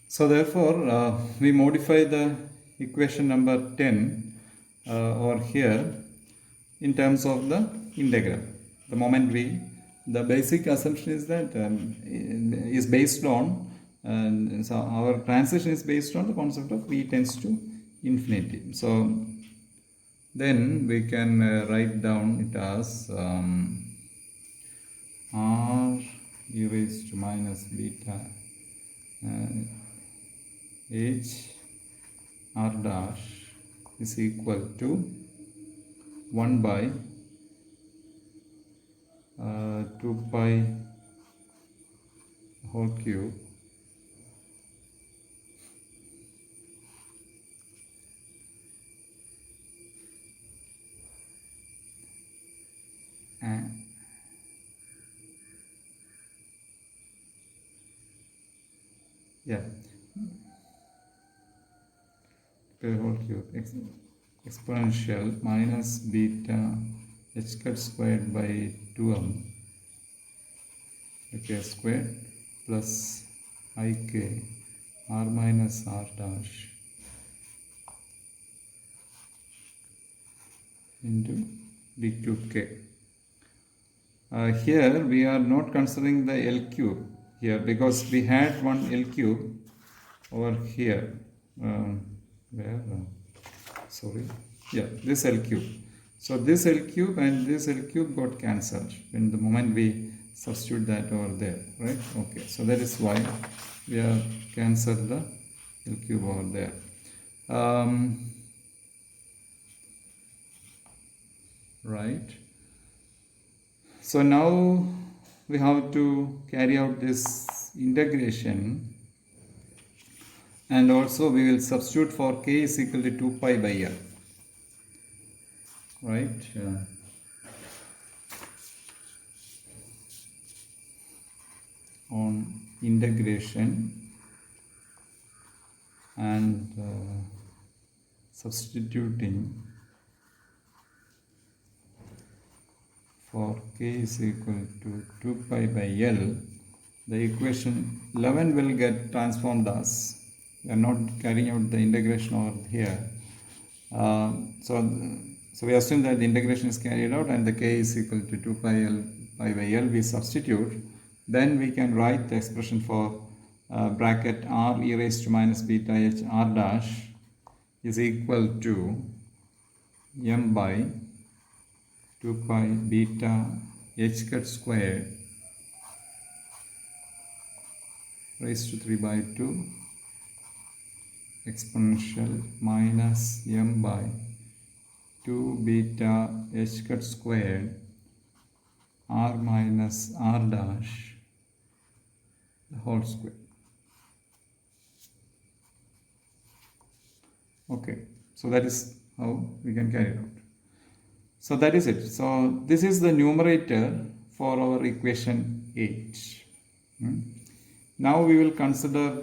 So therefore, we modify the equation number 10 over here in terms of the integral. The moment the basic assumption is that is based on, so our transition is based on the concept of v tends to infinity. So then we can write down it as r e raised to minus beta h r dash is equal to 1 by 2 pi whole cube and yeah, pi whole cube exponential minus beta h cut squared by 2m k squared plus ik r minus r dash into d cube k. Here we are not considering the L cube here because we had one L cube over here. This L cube. So this L cube and this L cube got cancelled in the moment we substitute that over there, right? Okay, so that is why we have cancelled the L cube over there. Right. So now we have to carry out this integration, and also we will substitute for k is equal to 2 pi by L, right? On integration and substituting for k is equal to 2 pi by L, the equation 11 will get transformed as, we are not carrying out the integration over here. So we assume that the integration is carried out and the k is equal to 2 pi by L, we substitute. Then we can write the expression for bracket r e raised to minus beta h r dash is equal to m by 2 pi beta h cut squared raised to 3 by 2 exponential minus m by 2 beta h cut squared r minus r dash the whole square. Okay, so that is how we can carry it out. So that is it. So this is the numerator for our equation 8. Now we will consider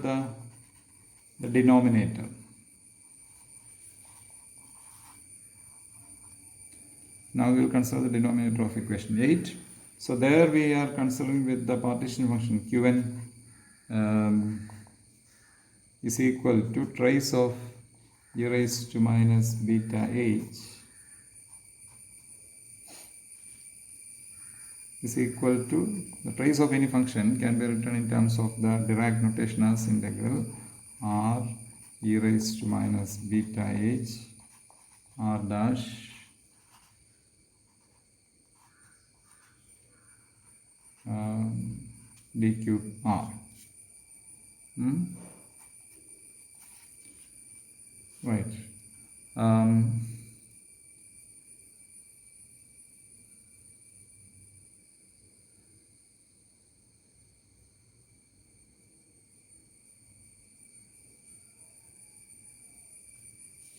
the denominator. Now we will consider the denominator of equation 8. So there we are considering with the partition function qn is equal to trace of e raised to minus beta h is equal to the trace of any function can be written in terms of the Dirac notation as integral r e raised to minus beta h r dash d cube r. Right.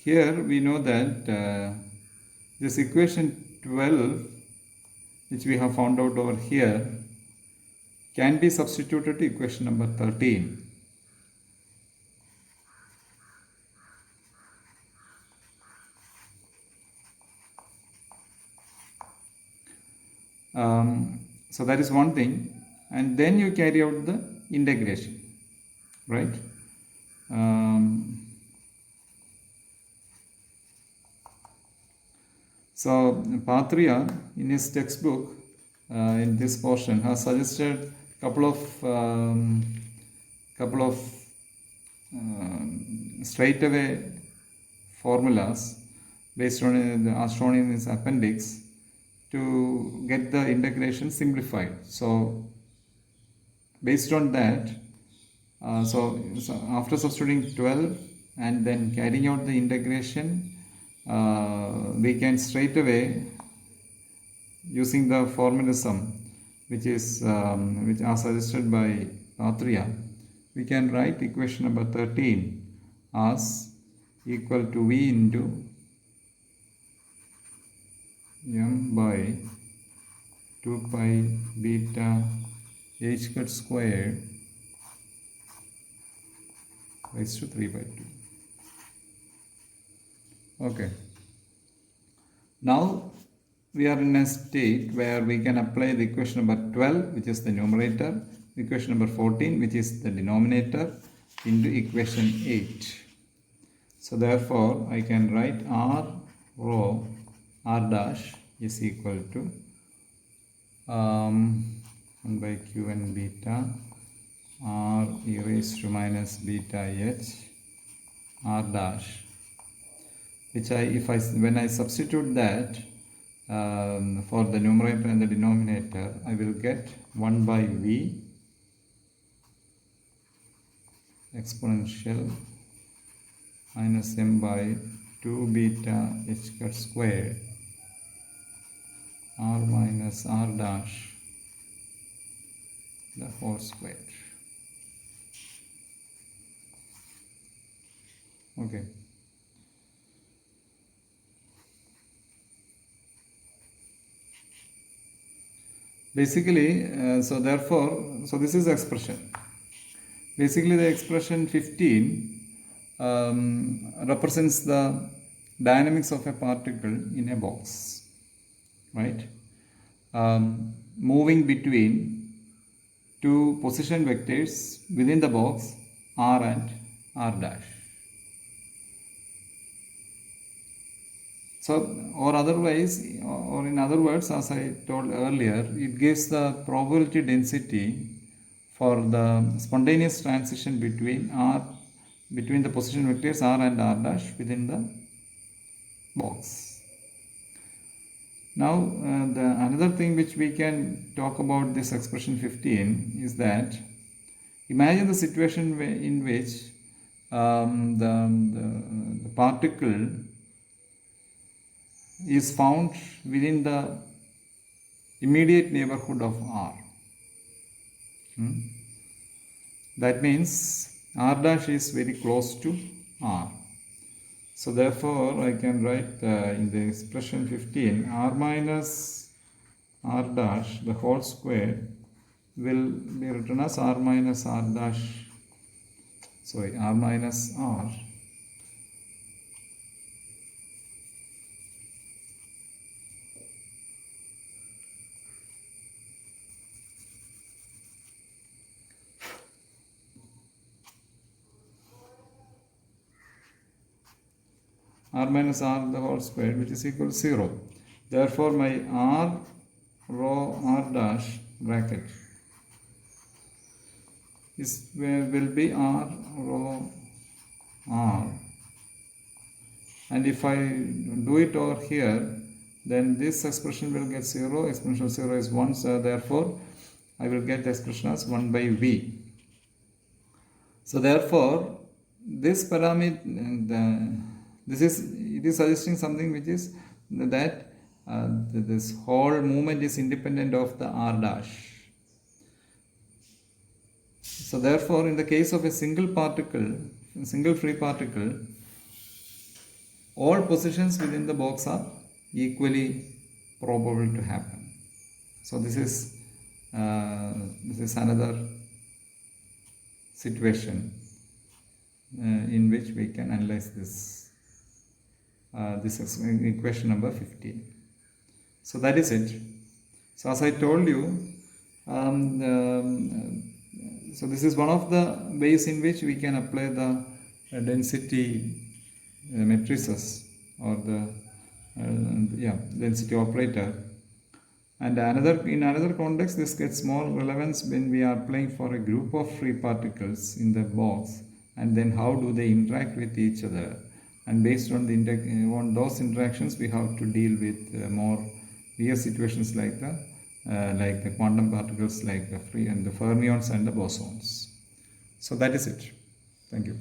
Here we know that this equation 12 which we have found out over here can be substituted to equation number 13. So that is one thing, and then you carry out the integration, right? So Patria in his textbook in this portion has suggested couple of straightaway formulas based on the as shown in this appendix to get the integration simplified. So based on that, so after substituting 12 and then carrying out the integration, we can straight away, using the formalism which is which are suggested by Patria, we can write equation number 13 as equal to V into m by 2 pi beta h cut squared raised to 3 by 2. Okay. Now we are in a state where we can apply the equation number 12, which is the numerator, equation number 14, which is the denominator, into equation 8. So therefore I can write r rho r dash is equal to 1 by qn beta r e raised to minus beta h r dash, which when I substitute that for the numerator and the denominator, I will get 1 by v exponential minus m by 2 beta h cut squared r minus r dash the whole square. Okay. Basically, so this is the expression. Basically, the expression 15 represents the dynamics of a particle in a box, right? Moving between two position vectors within the box r and r dash. So, or otherwise, or in other words, as I told earlier, it gives the probability density for the spontaneous transition between the position vectors r and r dash within the box. Now, another thing which we can talk about this expression 15 is that imagine the situation in which the particle is found within the immediate neighborhood of R. That means R dash is very close to R. So therefore I can write in the expression 15 R minus R dash the whole square will be written as R minus R dash, R minus R r minus r the whole square, which is equal to 0. Therefore my r rho r dash bracket will be r rho r, and if I do it over here, then this expression will get 0, exponential 0 is 1, so therefore I will get the expression as 1 by v. So therefore this parameter, it is suggesting something which is that this whole movement is independent of the r dash. So therefore in the case of a single free particle, all positions within the box are equally probable to happen. So this is another situation in which we can analyze this equation number 15. So that is it. So as I told you, so this is one of the ways in which we can apply the density matrices or the density operator. And in another context, this gets more relevance when we are playing for a group of free particles in the box, and then how do they interact with each other. And based on on those interactions, we have to deal with more real situations like the quantum particles, like the free and the fermions and the bosons. So that is it. Thank you.